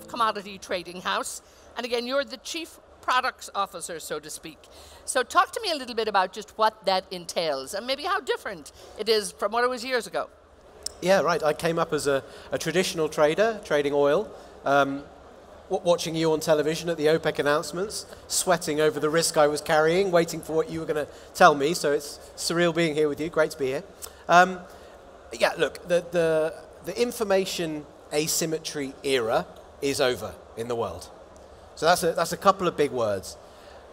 commodity trading house. And again, you're the chief products officer, so to speak. So talk to me a little bit about just what that entails and maybe how different it is from what it was years ago. Yeah, right. I came up as a traditional trader, trading oil, watching you on television at the OPEC announcements, sweating over the risk I was carrying, waiting for what you were going to tell me. So it's surreal being here with you. Great to be here. Yeah, look, the information asymmetry era is over in the world. So that's a couple of big words.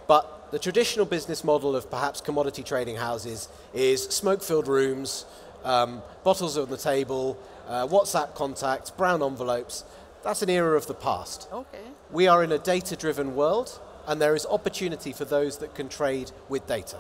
But the traditional business model of perhaps commodity trading houses is smoke-filled rooms, bottles on the table, WhatsApp contacts, brown envelopes. That's an era of the past. Okay. We are in a data-driven world, and there is opportunity for those that can trade with data.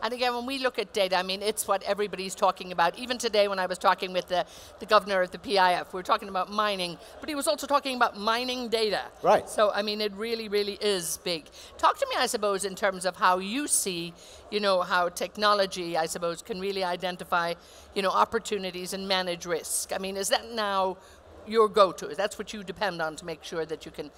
And again, when we look at data, I mean, it's what everybody's talking about. Even today when I was talking with the governor of the PIF, we were talking about mining, but he was also talking about mining data. Right. So, I mean, it really, really is big. Talk to me, I suppose, in terms of how you see, how technology, I suppose, can really identify, opportunities and manage risk. I mean, is that now your go-to? That's what you depend on to make sure that you can...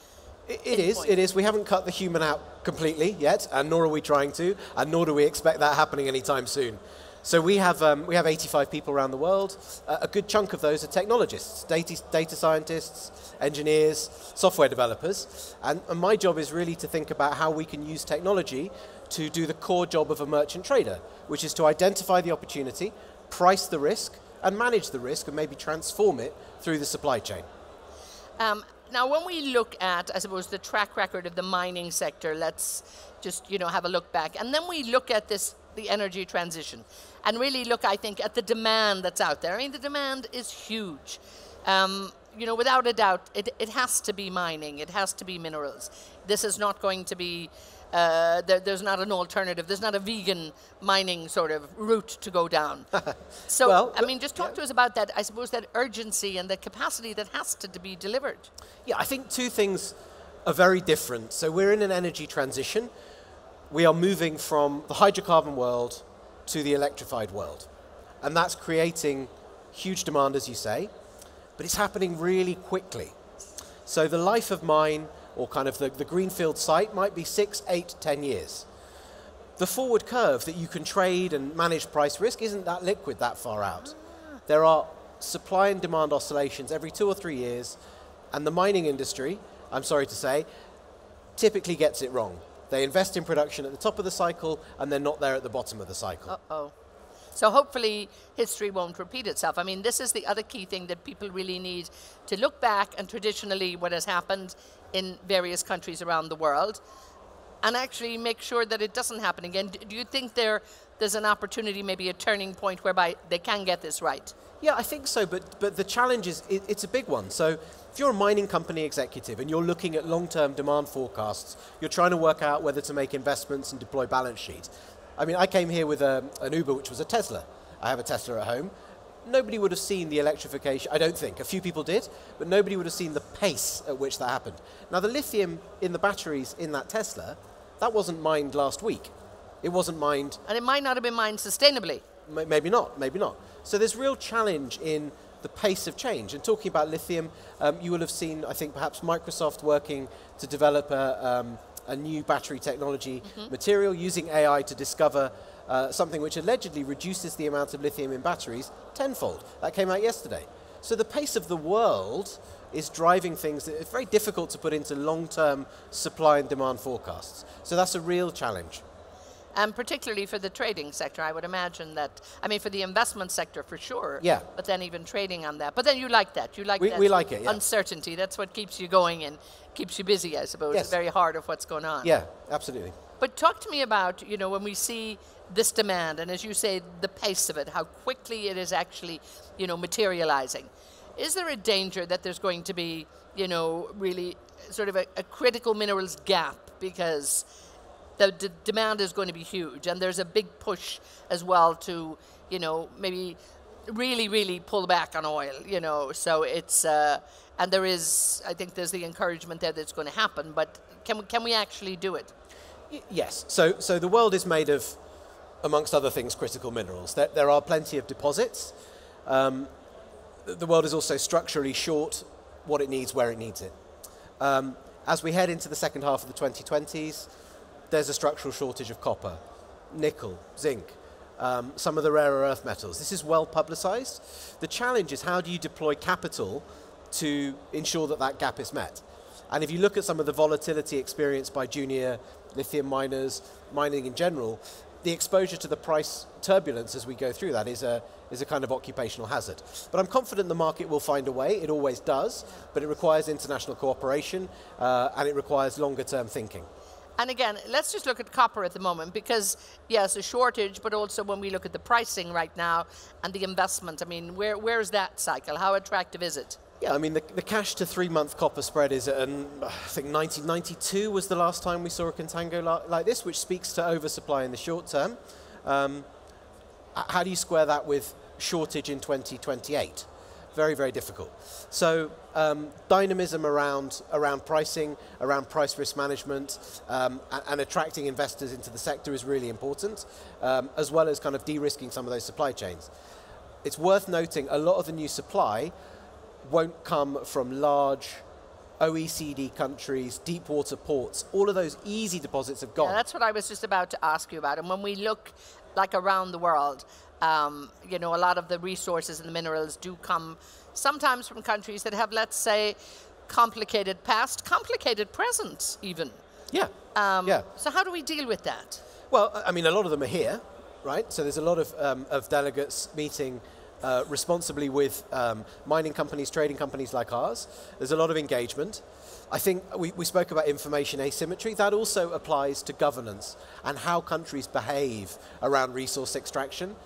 It is. We haven't cut the human out completely yet, and nor are we trying to, and nor do we expect that happening anytime soon. So we have 85 people around the world. A good chunk of those are technologists, data scientists, engineers, software developers. And my job is really to think about how we can use technology to do the core job of a merchant trader, which is to identify the opportunity, price the risk, and manage the risk, and maybe transform it through the supply chain. Now, when we look at, I suppose, the track record of the mining sector, let's just, have a look back. And then we look at the energy transition, and really look, I think, at the demand that's out there. I mean, the demand is huge. Without a doubt, it has to be mining. It has to be minerals. This is not going to be... there's not an alternative. There's not a vegan mining sort of route to go down. So, well, I mean, just talk to us about that, I suppose, that urgency and the capacity that has to be delivered. Yeah, I think two things are very different. So we're in an energy transition. We are moving from the hydrocarbon world to the electrified world. And that's creating huge demand, as you say, but it's happening really quickly. So the life of mine, or kind of the greenfield site, might be 6, 8, 10 years. The forward curve that you can trade and manage price risk isn't that liquid that far out. There are supply and demand oscillations every 2 or 3 years, and the mining industry, I'm sorry to say, typically gets it wrong. They invest in production at the top of the cycle, and they're not there at the bottom of the cycle. Uh-oh. So hopefully history won't repeat itself. I mean, this is the other key thing that people really need to look back and traditionally what has happened in various countries around the world and actually make sure that it doesn't happen again. Do you think there's an opportunity, maybe a turning point whereby they can get this right? Yeah, I think so, but the challenge is, it's a big one. So if you're a mining company executive and you're looking at long-term demand forecasts, you're trying to work out whether to make investments and deploy balance sheet. I mean, I came here with an Uber, which was a Tesla. I have a Tesla at home. Nobody would have seen the electrification, I don't think. A few people did, but nobody would have seen the pace at which that happened. Now, the lithium in the batteries in that Tesla, that wasn't mined last week. It wasn't mined... And it might not have been mined sustainably. Maybe not, maybe not. So there's real challenge in the pace of change. And talking about lithium, you will have seen, I think, perhaps Microsoft working to develop a new battery technology material using AI to discover something which allegedly reduces the amount of lithium in batteries tenfold. That came out yesterday. So the pace of the world is driving things that it's very difficult to put into long-term supply and demand forecasts. So that's a real challenge. And particularly for the trading sector, I would imagine that, I mean, for the investment sector for sure. Yeah. But then even trading on that. But then you like that. You like that. We like it, yeah. Uncertainty. That's what keeps you going and keeps you busy, I suppose. Yes. Very hard of what's going on. Yeah, absolutely. But talk to me about, when we see this demand, and as you say, the pace of it, how quickly it is actually, materializing. Is there a danger that there's going to be, really sort of a critical minerals gap because the demand is going to be huge, and there's a big push as well to, maybe really, really pull back on oil, so it's, and there is, I think there's the encouragement there that it's going to happen, but can we actually do it? Yes, so the world is made of, amongst other things, critical minerals. There are plenty of deposits. The world is also structurally short what it needs, where it needs it. As we head into the second half of the 2020s, there's a structural shortage of copper, nickel, zinc, some of the rarer earth metals. This is well publicized. The challenge is, how do you deploy capital to ensure that that gap is met? And if you look at some of the volatility experienced by junior lithium miners, mining in general, the exposure to the price turbulence as we go through that is a kind of occupational hazard. But I'm confident the market will find a way. It always does, but it requires international cooperation and it requires longer term thinking. And again, let's just look at copper at the moment, because yes, a shortage, but also when we look at the pricing right now and the investment, I mean, where's that cycle? How attractive is it? Yeah, I mean, the cash to 3-month copper spread is at, I think 1992 was the last time we saw a contango like this, which speaks to oversupply in the short term. How do you square that with shortage in 2028? Very, very difficult. So dynamism around pricing, around price risk management, and attracting investors into the sector is really important, as well as kind of de-risking some of those supply chains. It's worth noting a lot of the new supply won't come from large OECD countries, deep water ports. All of those easy deposits have gone. Yeah, that's what I was just about to ask you about. And when we look like around the world, you know, a lot of the resources and the minerals do come sometimes from countries that have, let's say, complicated past, complicated present even. Yeah, yeah. So how do we deal with that? Well, I mean, a lot of them are here, right? So there's a lot of delegates meeting responsibly with mining companies, trading companies like ours. There's a lot of engagement. I think we spoke about information asymmetry. That also applies to governance and how countries behave around resource extraction.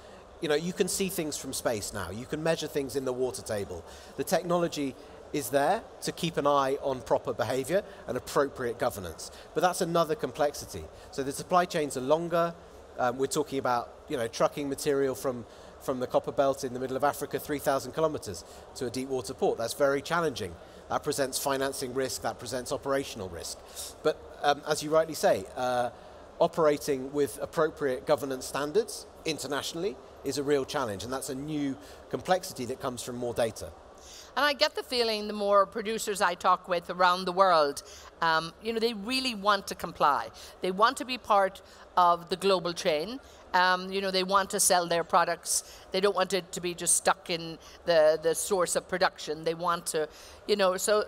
You know, you can see things from space now. You can measure things in the water table. The technology is there to keep an eye on proper behavior and appropriate governance. But that's another complexity. So the supply chains are longer. We're talking about, you know, trucking material from the copper belt in the middle of Africa, 3,000 kilometers to a deep water port. That's very challenging. That presents financing risk, that presents operational risk. But as you rightly say, operating with appropriate governance standards internationally is a real challenge, and that's a new complexity that comes from more data. And I get the feeling the more producers I talk with around the world, you know, they really want to comply. They want to be part of the global chain. You know, they want to sell their products. They don't want it to be just stuck in the source of production. They want to, you know, so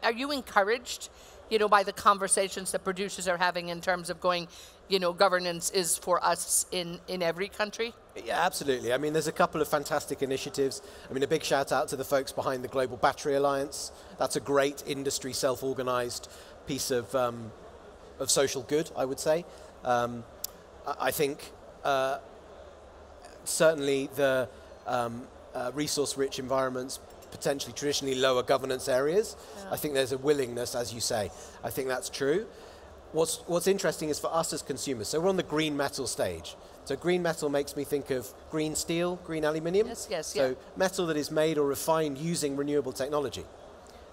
are you encouraged, you know, by the conversations that producers are having in terms of going, you know, governance is for us in every country? Yeah, absolutely. I mean, there's a couple of fantastic initiatives. I mean, a big shout out to the folks behind the Global Battery Alliance. That's a great industry self-organized piece of social good, I would say. I think certainly the resource-rich environments, potentially traditionally lower governance areas, I think there's a willingness, as you say. I think that's true. What's interesting is for us as consumers, so we're on the green metal stage. So green metal makes me think of green steel, green aluminium. Yes, yes, so yeah. metal that is made or refined using renewable technology.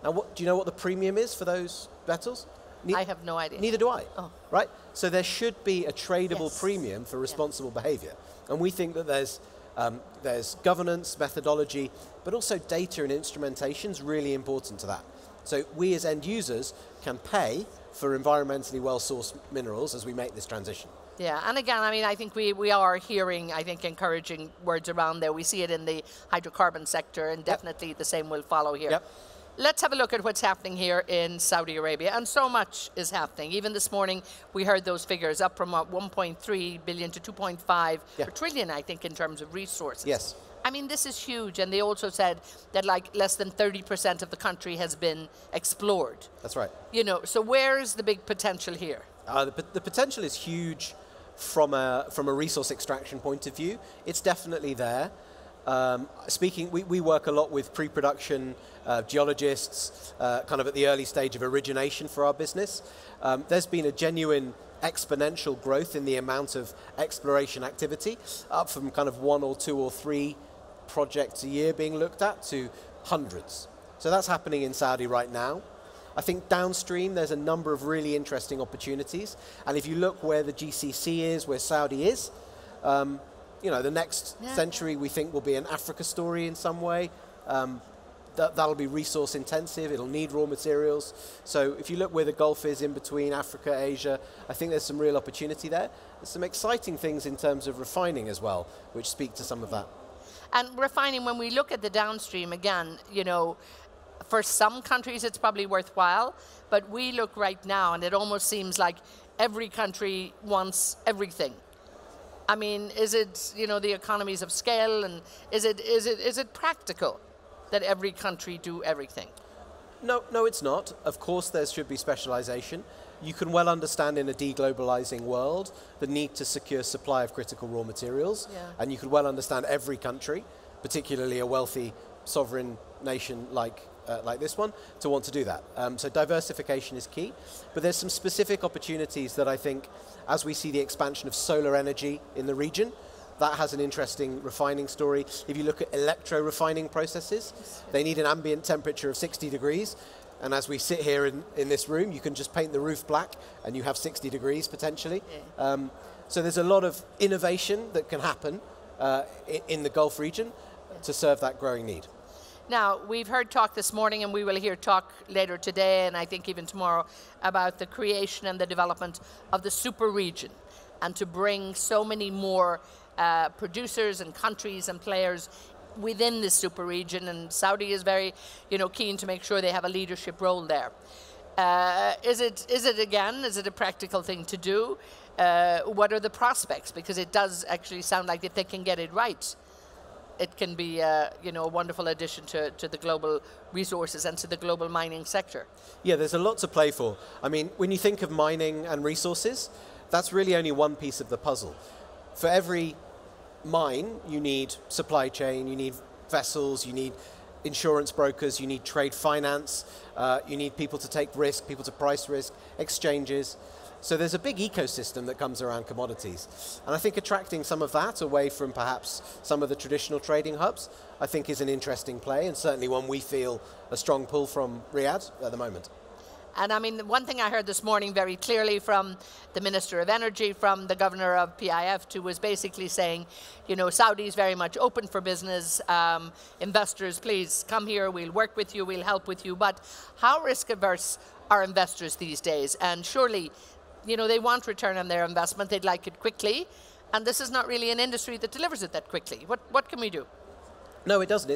Now, do you know what the premium is for those metals? I have no idea. Neither do I. Oh. Right? So there should be a tradable Yes. premium for responsible behavior. And we think that there's governance, methodology, but also data and instrumentation is really important to that. So we as end users can pay for environmentally well-sourced minerals as we make this transition. Yeah, and again, I mean, I think we are hearing, I think, encouraging words around there. We see it in the hydrocarbon sector, and definitely the same will follow here. Yep. Let's have a look at what's happening here in Saudi Arabia, and so much is happening. Even this morning, we heard those figures up from 1.3 billion to 2.5 trillion, I think, in terms of resources. Yes. I mean, this is huge, and they also said that like less than 30% of the country has been explored. That's right. You know, so where's the big potential here? The potential is huge from a resource extraction point of view. It's definitely there. We work a lot with pre-production geologists, kind of at the early stage of origination for our business. There's been a genuine exponential growth in the amount of exploration activity, up from kind of 1 or 2 or 3 projects a year being looked at to hundreds. So that's happening in Saudi right now. I think downstream there's a number of really interesting opportunities, and if you look where the GCC is, where Saudi is, you know, the next century we think will be an Africa story in some way. that'll be resource intensive, it'll need raw materials. So if you look where the Gulf is in between Africa, Asia, I think there's some real opportunity there. There's some exciting things in terms of refining as well, which speak to some of that. And refining, when we look at the downstream, again, you know, for some countries it's probably worthwhile, but we look right now and it almost seems like every country wants everything. I mean, is it, you know, the economies of scale, and is it practical that every country do everything? No, it's not. Of course there should be specialization. You can well understand in a deglobalizing world the need to secure supply of critical raw materials, and you could well understand every country, particularly a wealthy sovereign nation like this one, to want to do that. So diversification is key, but there's some specific opportunities that I think, as we see the expansion of solar energy in the region, that has an interesting refining story. If you look at electro-refining processes, they need an ambient temperature of 60 degrees, and as we sit here in this room, you can just paint the roof black and you have 60 degrees potentially. So there's a lot of innovation that can happen in the Gulf region to serve that growing need. Now, we've heard talk this morning, and we will hear talk later today, and I think even tomorrow, about the creation and the development of the super region, and to bring so many more producers and countries and players within this super region, and Saudi is very, you know, keen to make sure they have a leadership role there. Is it a practical thing to do? What are the prospects? Because it does actually sound like if they can get it right, it can be you know, a wonderful addition to the global resources and to the global mining sector. Yeah, there's a lot to play for. I mean, when you think of mining and resources, that's really only one piece of the puzzle. For every mine, you need supply chain, you need vessels, you need insurance brokers, you need trade finance, you need people to take risk, people to price risk, exchanges. So there's a big ecosystem that comes around commodities. And I think attracting some of that away from perhaps some of the traditional trading hubs, I think is an interesting play, and certainly one we feel a strong pull from Riyadh at the moment. And I mean, one thing I heard this morning very clearly from the Minister of Energy, from the Governor of PIF too, was basically saying, you know, Saudi is very much open for business. Investors, please come here, we'll work with you, we'll help with you. But how risk averse are investors these days? And surely, you know, they want return on their investment, they'd like it quickly, and this is not really an industry that delivers it that quickly. What can we do? No, it doesn't.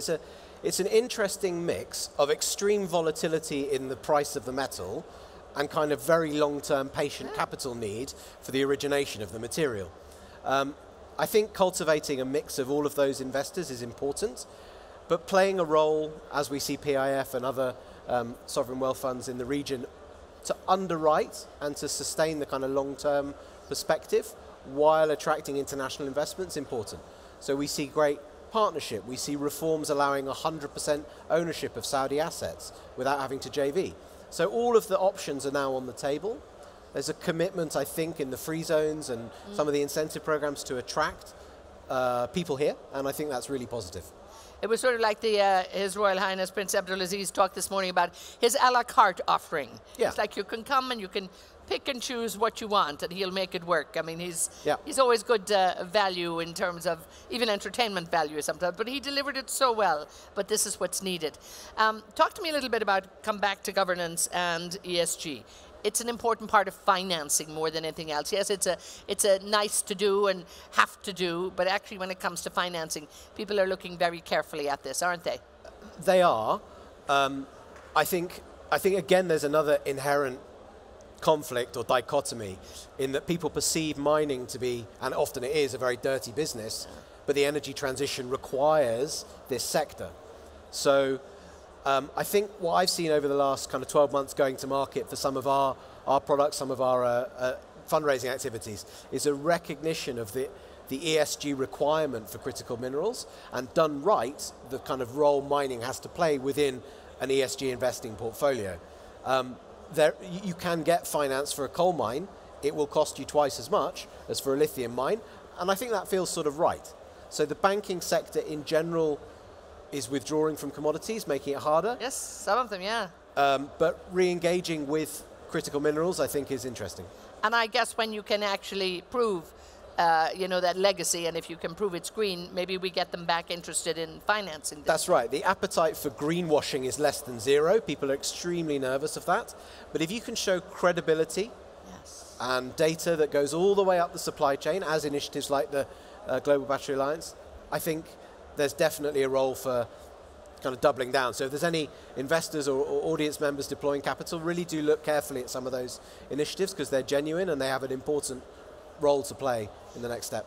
It's an interesting mix of extreme volatility in the price of the metal and kind of very long-term patient capital need for the origination of the material. I think cultivating a mix of all of those investors is important, but playing a role, as we see PIF and other sovereign wealth funds in the region, to underwrite and to sustain the kind of long-term perspective while attracting international investment is important. So we see great partnership. We see reforms allowing 100% ownership of Saudi assets without having to JV. So all of the options are now on the table. There's a commitment, I think, in the free zones and some of the incentive programs to attract people here, and I think that's really positive. It was sort of like His Royal Highness Prince Abdulaziz talked this morning about his a la carte offering. Yeah. It's like you can come and you can pick and choose what you want, and he'll make it work. I mean, he's always good value in terms of even entertainment value sometimes, but he delivered it so well. But this is what's needed. Talk to me a little bit about come back to governance and ESG. It's an important part of financing more than anything else. Yes, it's a nice to do and have to do, but actually when it comes to financing, people are looking very carefully at this, aren't they? They are. I think again there's another inherent conflict or dichotomy in that people perceive mining to be, and often it is, a very dirty business, but the energy transition requires this sector. So I think what I've seen over the last kind of 12 months going to market for some of our products, some of our fundraising activities, is a recognition of the ESG requirement for critical minerals, and done right, the kind of role mining has to play within an ESG investing portfolio. You can get finance for a coal mine. It will cost you twice as much as for a lithium mine, and I think that feels sort of right. So the banking sector in general is withdrawing from commodities, making it harder. Yes, some of them, yeah. But re-engaging with critical minerals, I think, is interesting. And I guess when you can actually prove you know, that legacy, and if you can prove it's green, maybe we get them back interested in financing this. That's right. The appetite for greenwashing is less than zero. People are extremely nervous of that. But if you can show credibility and data that goes all the way up the supply chain, as initiatives like the Global Battery Alliance, I think there's definitely a role for kind of doubling down. So if there's any investors or audience members deploying capital, really do look carefully at some of those initiatives, because they're genuine and they have an important role to play in the next step.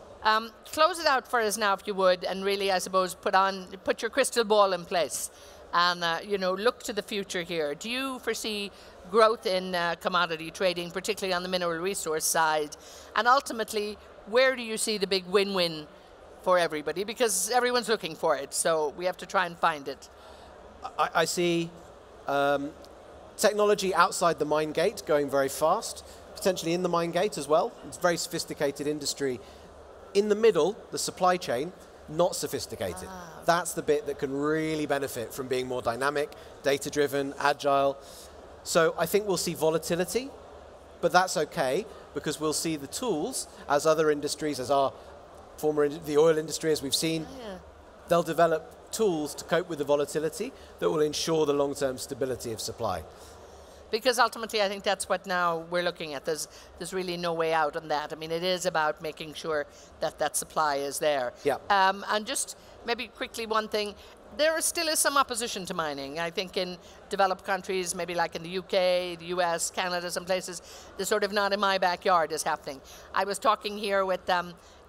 Close it out for us now, if you would, and really, I suppose, put your crystal ball in place, and you know, look to the future here. Do you foresee growth in commodity trading, particularly on the mineral resource side? And ultimately, where do you see the big win-win for everybody? Because everyone's looking for it, so we have to try and find it. I see technology outside the mine gate going very fast, potentially in the mine gate as well. It's a very sophisticated industry. In the middle, the supply chain, not sophisticated. That's the bit that can really benefit from being more dynamic, data-driven, agile. So I think we'll see volatility, but that's okay, because we'll see the tools as other industries, as our the oil industry, as we've seen, they'll develop tools to cope with the volatility that will ensure the long-term stability of supply. Because ultimately, I think that's what now we're looking at. There's really no way out on that. I mean, it is about making sure that that supply is there. Yeah. And just maybe quickly one thing, there still is some opposition to mining. I think in developed countries, maybe like in the UK, the US, Canada, some places, the sort of not in my backyard is happening. I was talking here with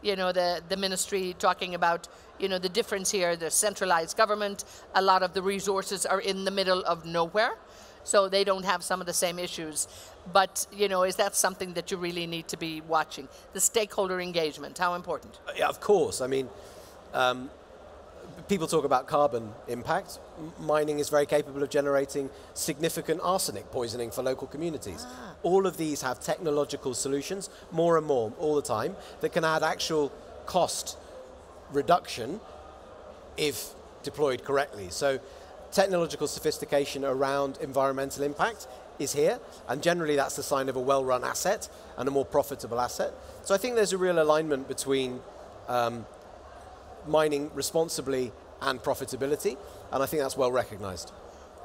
you know, the ministry, talking about, you know, the difference here, the centralized government, a lot of the resources are in the middle of nowhere, so they don't have some of the same issues. But, you know, is that something that you really need to be watching? The stakeholder engagement, how important? Yeah, of course. I mean, people talk about carbon impact. Mining is very capable of generating significant arsenic poisoning for local communities. All of these have technological solutions, more and more, all the time, that can add actual cost reduction if deployed correctly. So technological sophistication around environmental impact is here, and generally that's the sign of a well-run asset and a more profitable asset. So I think there's a real alignment between mining responsibly and profitability, and I think that's well recognized.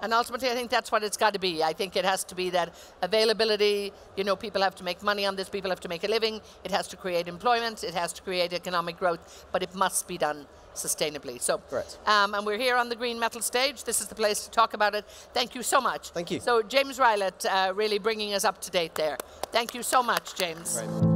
And ultimately, I think that's what it's got to be. I think it has to be that availability, you know, people have to make money on this, people have to make a living, it has to create employment, it has to create economic growth, but it must be done sustainably. So, correct. And we're here on the Green Metal stage. This is the place to talk about it. Thank you so much. Thank you. So James Rylett really bringing us up to date there. Thank you so much, James. Right.